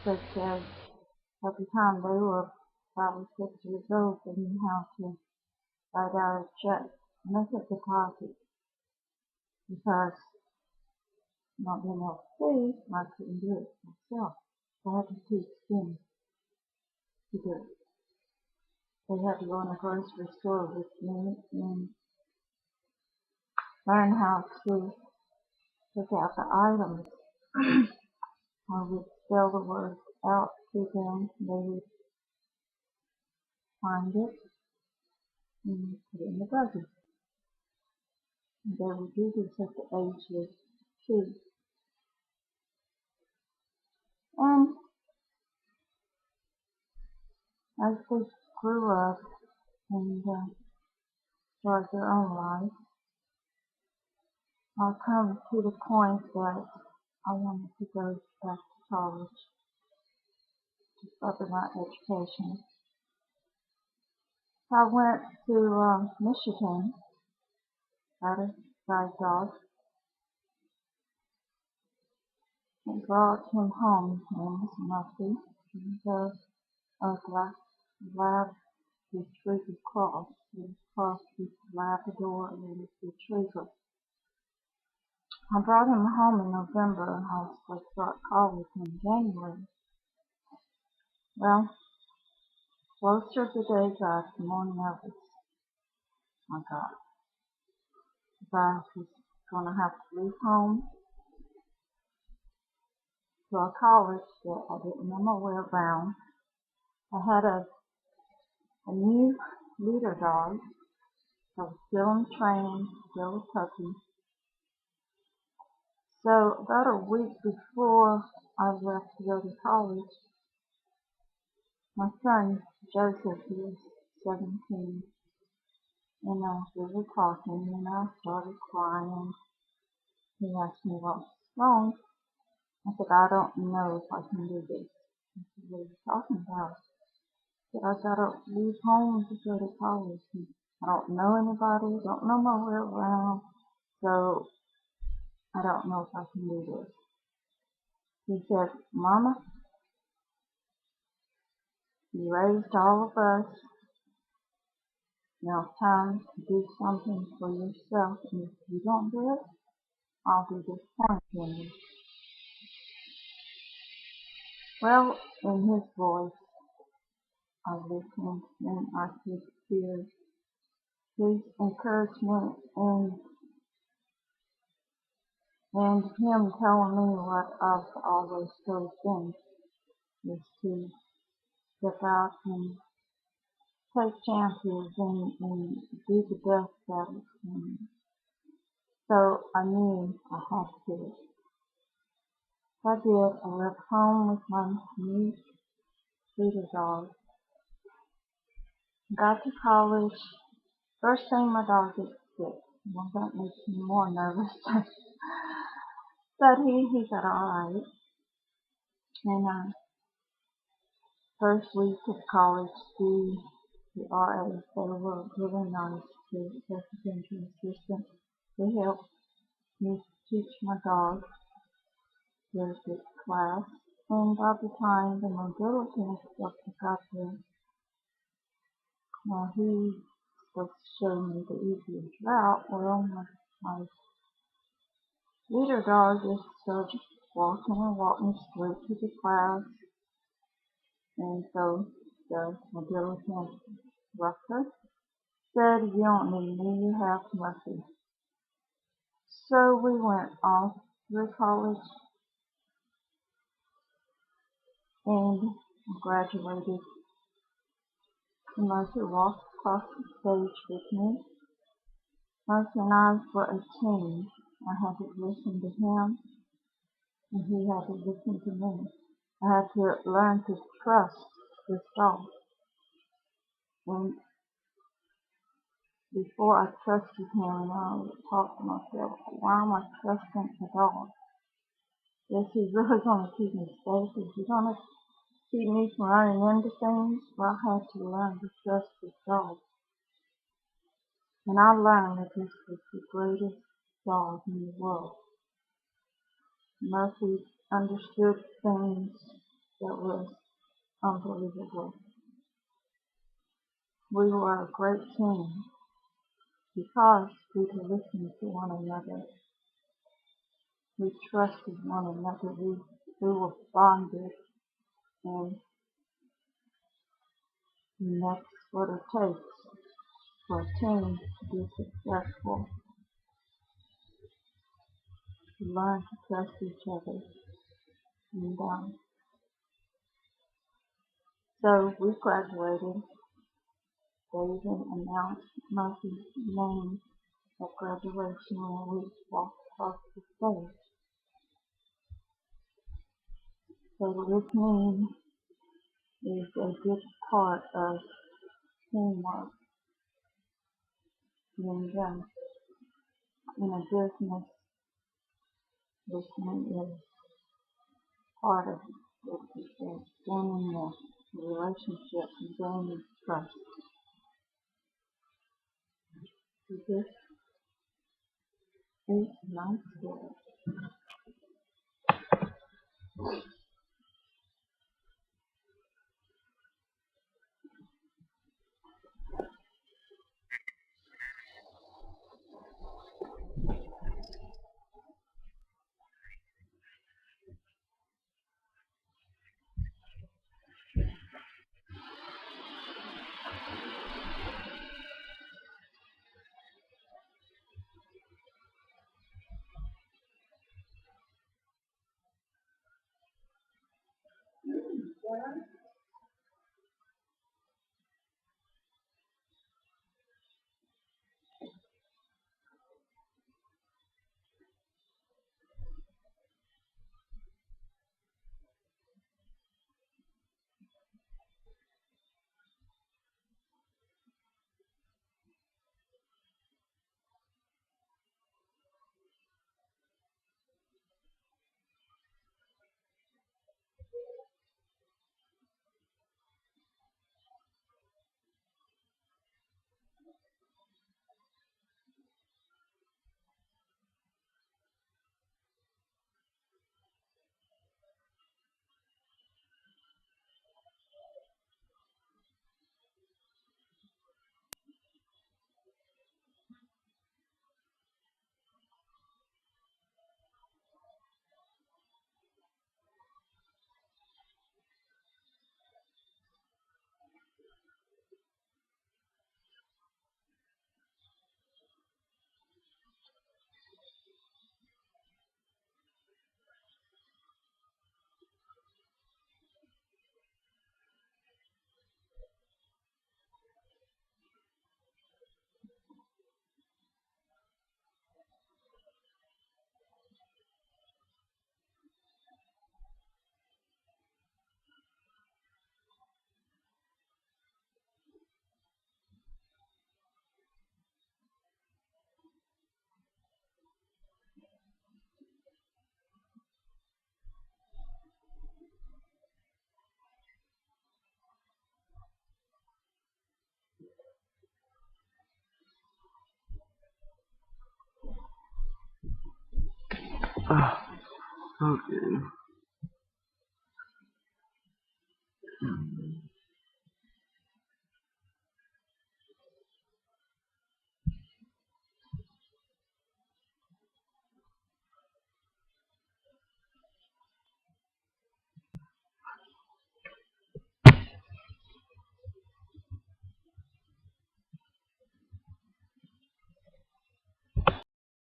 such as at the time they were 5 or 6 years old, they knew how to write out a check, make a deposit, because not being able to see, I couldn't do it myself. So I had to teach them to do it. They had to go in the grocery store with me and learn how to pick out the items. I would spell the words out to them. They would find it and put it in the buggy. And they would do this at the age of 2. And as they grew up and started their own life, I come to the point that I wanted to go back to college to further my education. I went to Michigan, got a guide dog, and brought him home. His name was Murphy. He was a lab retriever cross. He was crossed with Labrador and retriever. I brought him home in November and I was supposed to start college in January. Well, closer the day got, the more nervous I got. I was going to have to leave home to a college that I didn't know my way around. I had a new leader dog. I was still in training, still a puppy. So about a week before I left to go to college, my son Joseph, he was 17, and we were talking, and I started crying. He asked me what was wrong. I said, I don't know if I can do this. He said, what are you talking about? I said, I gotta leave home to go to college. And I don't know anybody, don't know my way around, so I don't know if I can do this. He said, Mama, you raised all of us. Now it's time to do something for yourself, and if you don't do it, I'll be disappointed in you. Well, in his voice, I listened and I could hear his encouragement and him telling me what I've always told them, is to step out and take chances and do the best that I can. So I knew I had to do it. So I did. I left home with my new leader dog. Got to college. First thing, my dog gets sick. Well, that makes me more nervous. But he got alright. And first week of college, the RAs, they were really nice. The residential assistant, they helped me teach my dog their class. And by the time the mobility instructor got there, he was showing me the easiest route. Well, my leader dog just started walking straight to the class. And so the mobility instructor said, you don't need me, you have Murphy. So we went off through college and graduated. And Murphy walked across the stage with me. Murphy and I were a team. I had to listen to him, and he had to listen to me. I had to learn to trust this dog. And before I trusted him, I would talk to myself, why am I trusting the dog? Is he really going to keep me safe? Is he going to keep me from running into things? Well, I had to learn to trust this dog. And I learned that this was the greatest dog in the world. Murphy understood things that was unbelievable. We were a great team because we could listen to one another. We trusted one another. We were bonded, and that's what it takes for a team to be successful. To learn to trust each other. And so we graduated. They even announced Murphy's name at graduation when we walked across the stage. So listening is a good part of teamwork. And in a business, listening is part of gaining a relationship and gaining trust. So this is my story. Okay.